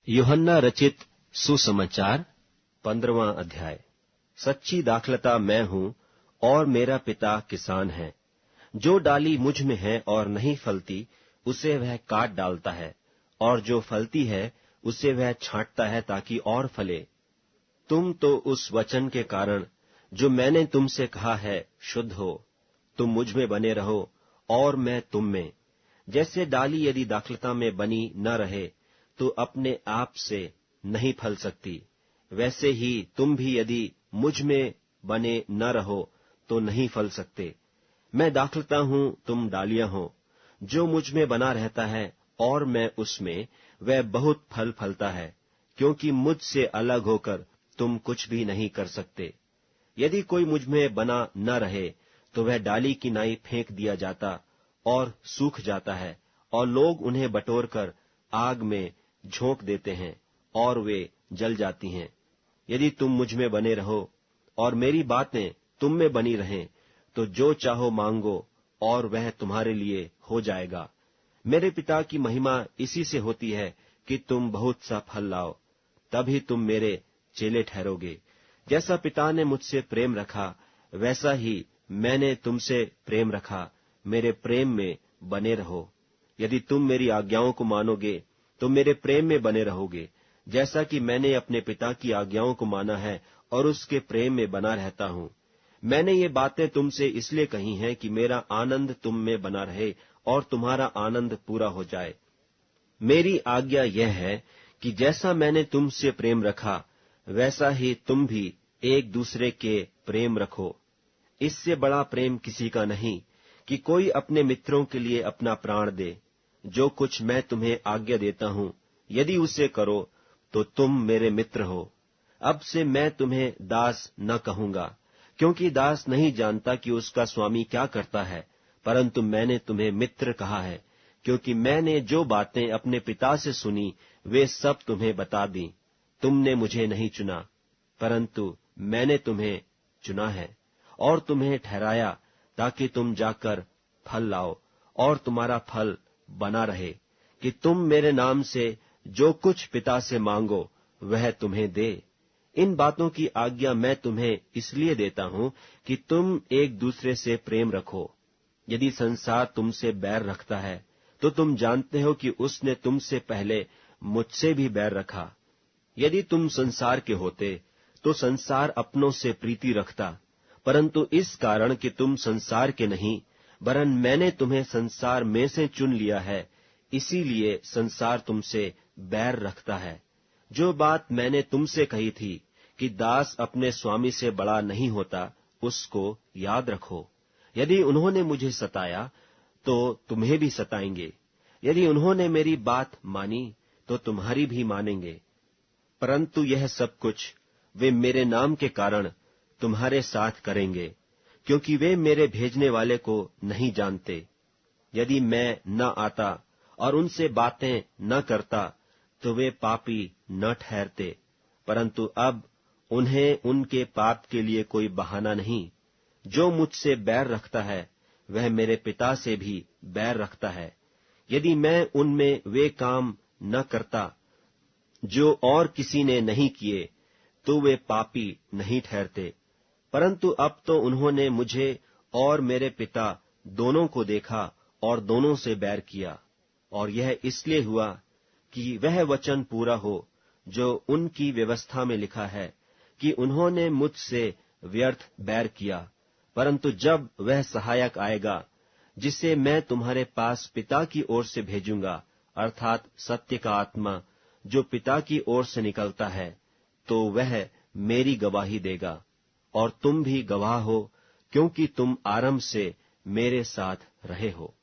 यूहन्ना रचित सुसमाचार 15वां अध्याय। सच्ची दाखलता मैं हूँ और मेरा पिता किसान है। जो डाली मुझ में है और नहीं फलती उसे वह काट डालता है, और जो फलती है उसे वह छांटता है ताकि और फले। तुम तो उस वचन के कारण जो मैंने तुमसे कहा है शुद्ध हो। तुम मुझ में बने रहो और मैं तुम में। जैसे डाली यदि दाखलता में बनी न रहे तो अपने आप से नहीं फल सकती, वैसे ही तुम भी यदि मुझ में बने न रहो तो नहीं फल सकते। मैं दाखलता हूँ, तुम डालियां हो। जो मुझ में बना रहता है और मैं उसमें, वह बहुत फल फलता है, क्योंकि मुझसे अलग होकर तुम कुछ भी नहीं कर सकते। यदि कोई मुझ में बना न रहे तो वह डाली की नाई फेंक दिया जाता और सूख जाता है, और लोग उन्हें बटोरकर आग में झोंक देते हैं और वे जल जाती हैं। यदि तुम मुझ में बने रहो और मेरी बातें तुम में बनी रहें तो जो चाहो मांगो और वह तुम्हारे लिए हो जाएगा। मेरे पिता की महिमा इसी से होती है कि तुम बहुत सा फल लाओ, तभी तुम मेरे चेले ठहरोगे। जैसा पिता ने मुझसे प्रेम रखा वैसा ही मैंने तुमसे प्रेम रखा। मेरे प्रेम में बने रहो। यदि तुम मेरी आज्ञाओं को मानोगे तो मेरे प्रेम में बने रहोगे, जैसा कि मैंने अपने पिता की आज्ञाओं को माना है और उसके प्रेम में बना रहता हूँ। मैंने ये बातें तुमसे इसलिए कही हैं कि मेरा आनंद तुम में बना रहे और तुम्हारा आनंद पूरा हो जाए। मेरी आज्ञा यह है कि जैसा मैंने तुमसे प्रेम रखा वैसा ही तुम भी एक दूसरे के प्रेम रखो। इससे बड़ा प्रेम किसी का नहीं कि कोई अपने मित्रों के लिए अपना प्राण दे। जो कुछ मैं तुम्हें आज्ञा देता हूँ, यदि उसे करो तो तुम मेरे मित्र हो। अब से मैं तुम्हें दास न कहूंगा, क्योंकि दास नहीं जानता कि उसका स्वामी क्या करता है, परंतु मैंने तुम्हें मित्र कहा है, क्योंकि मैंने जो बातें अपने पिता से सुनी वे सब तुम्हें बता दी। तुमने मुझे नहीं चुना, परंतु मैंने तुम्हें चुना है और तुम्हें ठहराया, ताकि तुम जाकर फल लाओ और तुम्हारा फल बना रहे, कि तुम मेरे नाम से जो कुछ पिता से मांगो वह तुम्हें दे। इन बातों की आज्ञा मैं तुम्हें इसलिए देता हूँ कि तुम एक दूसरे से प्रेम रखो। यदि संसार तुमसे बैर रखता है तो तुम जानते हो कि उसने तुमसे पहले मुझसे भी बैर रखा। यदि तुम संसार के होते तो संसार अपनों से प्रीति रखता, परंतु इस कारण कि तुम संसार के नहीं वरन मैंने तुम्हें संसार में से चुन लिया है, इसीलिए संसार तुमसे बैर रखता है। जो बात मैंने तुमसे कही थी कि दास अपने स्वामी से बड़ा नहीं होता, उसको याद रखो। यदि उन्होंने मुझे सताया तो तुम्हें भी सताएंगे। यदि उन्होंने मेरी बात मानी तो तुम्हारी भी मानेंगे। परंतु यह सब कुछ वे मेरे नाम के कारण तुम्हारे साथ करेंगे, क्योंकि वे मेरे भेजने वाले को नहीं जानते। यदि मैं न आता और उनसे बातें न करता तो वे पापी न ठहरते, परंतु अब उन्हें उनके पाप के लिए कोई बहाना नहीं। जो मुझसे बैर रखता है वह मेरे पिता से भी बैर रखता है। यदि मैं उनमें वे काम न करता जो और किसी ने नहीं किए तो वे पापी नहीं ठहरते, परंतु अब तो उन्होंने मुझे और मेरे पिता दोनों को देखा और दोनों से बैर किया। और यह इसलिए हुआ कि वह वचन पूरा हो जो उनकी व्यवस्था में लिखा है कि उन्होंने मुझसे व्यर्थ बैर किया। परंतु जब वह सहायक आएगा जिसे मैं तुम्हारे पास पिता की ओर से भेजूंगा, अर्थात सत्य का आत्मा जो पिता की ओर से निकलता है, तो वह मेरी गवाही देगा। और तुम भी गवाह हो, क्योंकि तुम आरंभ से मेरे साथ रहे हो।